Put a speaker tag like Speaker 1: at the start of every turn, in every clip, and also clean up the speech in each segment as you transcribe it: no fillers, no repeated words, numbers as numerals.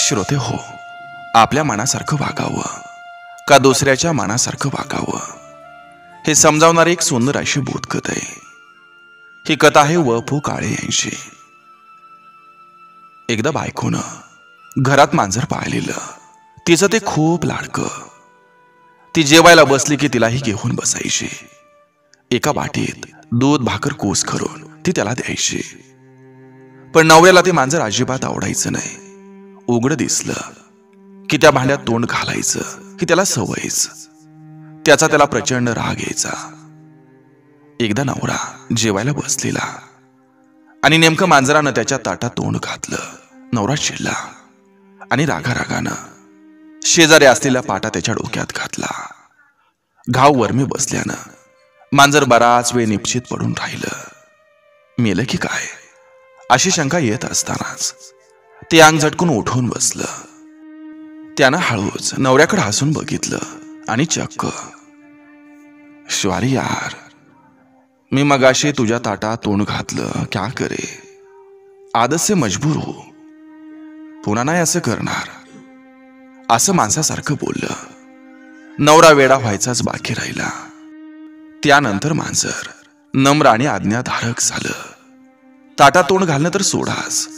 Speaker 1: श्रोते हो, आपल्या मनासारखं वागावं का दुसऱ्याच्या मनासारखं वागावं हे समजावणारी एक सुंदर अशी बोधकथा आहे. ही कथा आहे व.पु. काळे यांची. एकदा बायकोनं घरात मांजर पाळलेलं. तिचं ते खूप लाडकं. ती जेवायला बसली की तिलाही घेऊन बसायची. एका वाटीत दूध भाकर कोस करून ती त्याला द्यायची. पण नवऱ्याला ते मांजर अजिबात आवडायचं नाही. उघडं दिसलं की त्या भांड्यात तोंड घालायचं ही त्याला सवयच. त्याचा त्याला प्रचंड राग यायचा. एकदा नवरा जेवायला बसलेला आणि नेमकं मांजरानं त्याच्या ताटात तोंड घातलं. नवरा चिडला आणि रागारागानं शेजारी असलेला पाटा त्याच्या डोक्यात घातला. घाव वरमी बसल्यानं मांजर बराच वेळ निपचित पडून राहिलं. मेलं की काय अशी शंका येत असतानाच ते अंग झटकून उठून बसलं. त्यानं हळूच नवऱ्याकडे हसून बघितलं आणि चक्क, "सॉरी यार, मी मगाशी तुझ्या ताटात तोंड घातलं, क्या करे, आदत से मजबूर हो, पुन्हा नाही असं करणार," असं माणसासारखं बोललं. नवरा वेडा व्हायचाच बाकी राहिला. त्यानंतर मांजर नम्र आणि आज्ञाधारक झालं. ताटात तोंड घालणं तर सोडाच,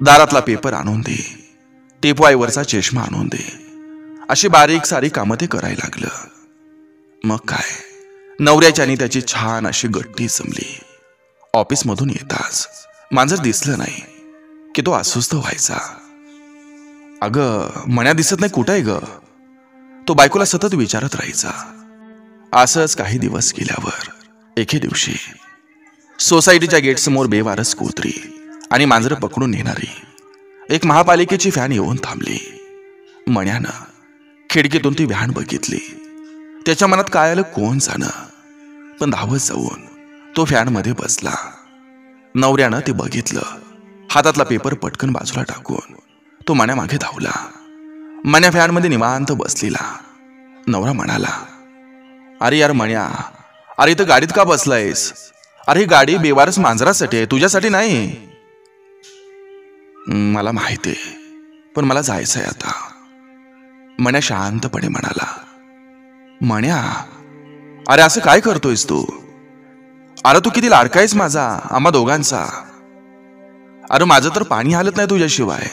Speaker 1: दारातला पेपर आणून दे, टेपवाईवरचा चष्मा आणून दे, अशी बारीक सारी कामं ते करायला लागलं. मग काय, नवऱ्याच्यानी त्याची छान अशी गट्टी जमली. ऑफिसमधून येताच मांजर दिसलं नाही की तो अस्वस्थ व्हायचा. "अगं, मण्या दिसत नाही, कुठं आहे ग?" तो बायकोला सतत विचारत राहायचा. असंच काही दिवस गेल्यावर एके दिवशी सोसायटीच्या गेटसमोर बेवारस कोत्री आणि मांजरं पकडून नेणारी एक महापालिकेची व्हॅन येऊन थांबली. मण्यानं खिडकीतून ती व्हॅन बघितली. त्याच्या मनात काय आलं कोण जाणं, पण धावत जाऊन तो व्हॅनमध्ये बसला. नवऱ्यानं ते बघितलं. हातातला पेपर पटकन बाजूला टाकून तो मण्या मागे धावला. मण्या व्हॅनमध्ये निवांत बसलेला. नवरा म्हणाला, "अरे यार मण्या, अरे इथं गाडीत का बसलायस? अरे ही गाडी बेवारस मांजरासाठी आहे, तुझ्यासाठी नाही." "मला माहिती आहे, पण मला जायचंय आता," मण्या शांतपणे म्हणाला. "मण्या, अरे असं काय करतोयस तू? अरे तू किती लाडका आहेस माझा, आम्हा दोघांचा. अरे माझं तर पाणी हालत नाही तुझ्याशिवाय.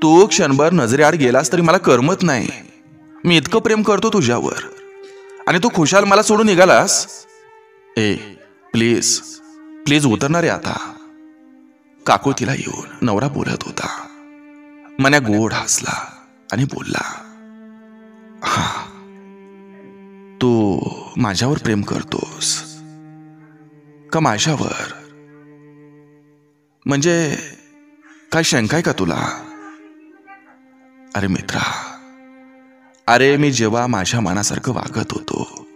Speaker 1: तू क्षणभर नजरेआड गेलास तरी मला करमत नाही. मी इतकं प्रेम करतो तुझ्यावर आणि तू खुशाल मला सोडून निघालास. ए प्लीज प्लीज उतरणार आहे आता." काकुतीला येऊन नवरा बोलत होता. मन्या गोड हसला आणि बोलला, "हा, तू माझ्यावर प्रेम करतोस का माझ्यावर? म्हणजे काय शंका आहे का तुला?" "अरे मित्रा, अरे मी जेव्हा माझ्या मनासारखं वागत होतो,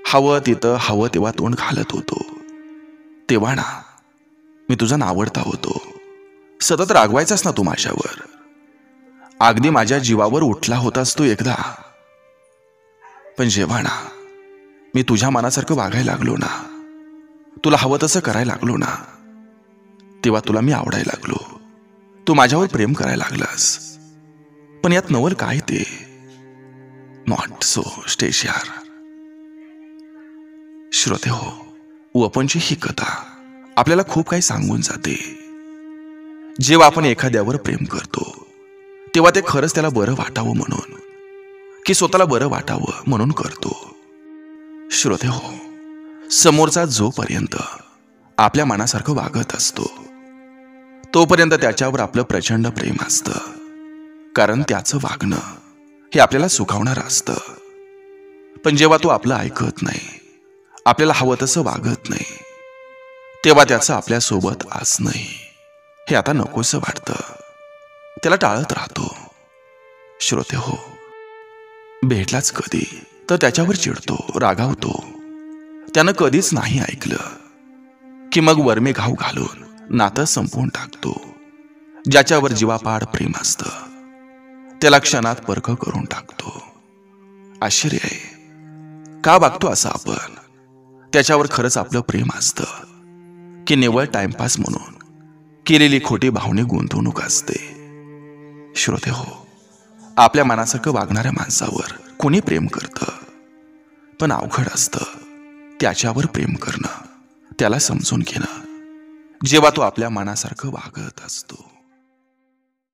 Speaker 1: हवं तिथं हवं तेव्हा तोंड घालत होतो, तेव्हा ना मी तुझा नावडता होतो. सतत रागवायचास ना तू माझ्यावर. अगदी माझ्या जीवावर उठला होतास तू एकदा. पण जेव्हा ना मी तुझ्या मनासारखं वागायला लागलो ना, तुला हवं तसं करायला लागलो ना, तेव्हा तुला मी आवडायला लागलो. तू माझ्यावर प्रेम करायला लागलास. पण यात नवल काय ते? नॉट सो स्टेश यार." श्रोते हो, व.पु.ची ही कथा आपल्याला खूप काही सांगून जाते. जेव्हा आपण एखाद्यावर प्रेम करतो तेव्हा ते खरंच त्याला बरं वाटावं म्हणून की स्वतःला बरं वाटावं म्हणून करतो. श्रोते हो, समोरचा जोपर्यंत आपल्या मनासारखं वागत असतो तोपर्यंत त्याच्यावर आपलं प्रचंड प्रेम असतं. कारण त्याचं वागणं हे आपल्याला सुखावणारं असतं. पण जेव्हा तो आपलं ऐकत नाही, आपल्याला हवं तसं वागत नाही, तेव्हा त्याचं आपल्यासोबत असणंही हे आता नकोसं वाटतं. त्याला टाळत राहतो. श्रोते हो, भेटलाच कधी तर त्याच्यावर चिडतो, रागावतो. त्यानं कधीच नाही ऐकलं की मग वरमे घाव घालून नातं संपवून टाकतो. ज्याच्यावर जीवापाड प्रेम असतं त्याला क्षणात परख करून टाकतो. आश्चर्य आहे, का वागतो असं आपण? त्याच्यावर खरंच आपलं प्रेम असतं की निव्वळ टाइमपास म्हणून केलेली खोटी भावनिक गुंतवणूक असते? श्रोते हो, आपल्या मनासारखं वागणाऱ्या माणसावर कोणी प्रेम करतं, पण अवघड असतं त्याच्यावर प्रेम करणं, त्याला समजून घेणं, जेव्हा तो आपल्या मनासारखं वागत असतो.